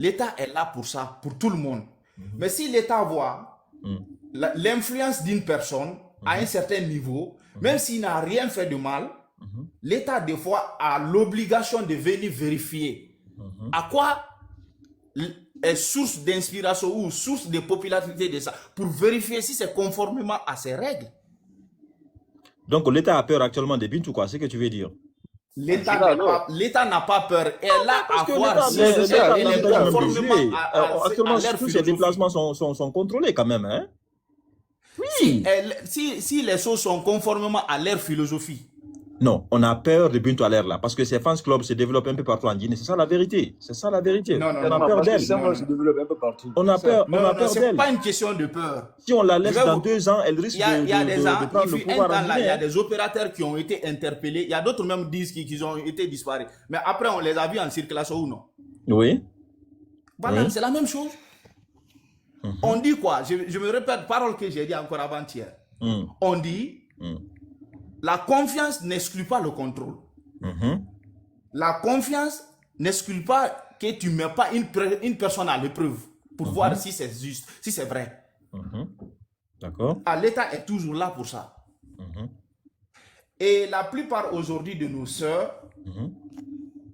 L'État est là pour ça, pour tout le monde. Mais si l'État voit l'influence d'une personne à un certain niveau, même s'il n'a rien fait de mal, l'État, des fois, a l'obligation de venir vérifier à quoi est source d'inspiration ou source de popularité de ça, pour vérifier si c'est conformément à ses règles. Donc l'État a peur actuellement des Bintou, quoi, c'est ce que tu veux dire? L'État n'a pas peur. Elle a à voir si l'État elle est conformément actuellement, à leur tous ces philosophie. déplacements sont contrôlés quand même, hein? Oui. Si les choses sont conformément à leur philosophie. Non, on a peur de Bintou Aller là, parce que ces fans clubs se développent un peu partout en Guinée. C'est ça la vérité. C'est ça la vérité. Non, on a peur d'elle. Se développe un peu partout. On a peur, c'est pas une question de peur. Si on la laisse dans 2 ans, elle risque de prendre le pouvoir en Guinée. Il y a des opérateurs qui ont été interpellés. Il y a d'autres même disent qu'ils ont été disparus. Mais après, on les a vus en circulation ou non? Oui. Voilà, Oui. c'est la même chose. On dit quoi? Je me répète, parole que j'ai dit encore avant-hier. On dit, la confiance n'exclut pas le contrôle. La confiance n'exclut pas que tu ne mets pas une personne à l'épreuve pour voir si c'est juste, si c'est vrai. D'accord. L'État est toujours là pour ça. Et la plupart aujourd'hui de nos sœurs,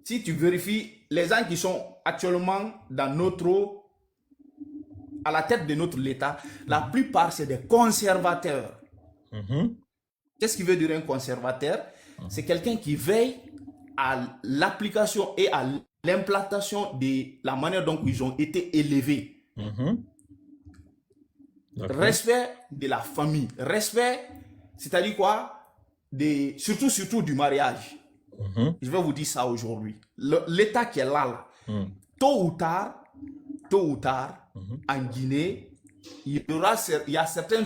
si tu vérifies, les gens qui sont actuellement à la tête de notre État, la plupart c'est des conservateurs. Qu'est-ce qui veut dire un conservateur? C'est quelqu'un qui veille à l'application et à l'implantation de la manière dont ils ont été élevés. Respect de la famille. Respect, c'est-à-dire quoi? Surtout du mariage. Je vais vous dire ça aujourd'hui. L'État qui est là, tôt ou tard, en Guinée, il y a certains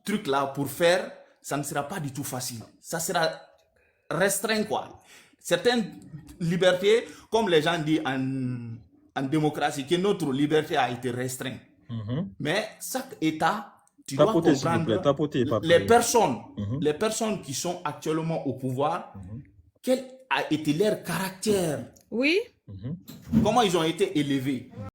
trucs là pour faire, ça ne sera pas du tout facile. Ça sera restreint, quoi. Certaines libertés, comme les gens disent en démocratie, que notre liberté a été restreinte. Mais chaque État, tu dois comprendre les personnes qui sont actuellement au pouvoir, quel a été leur caractère? Oui. Comment ils ont été élevés?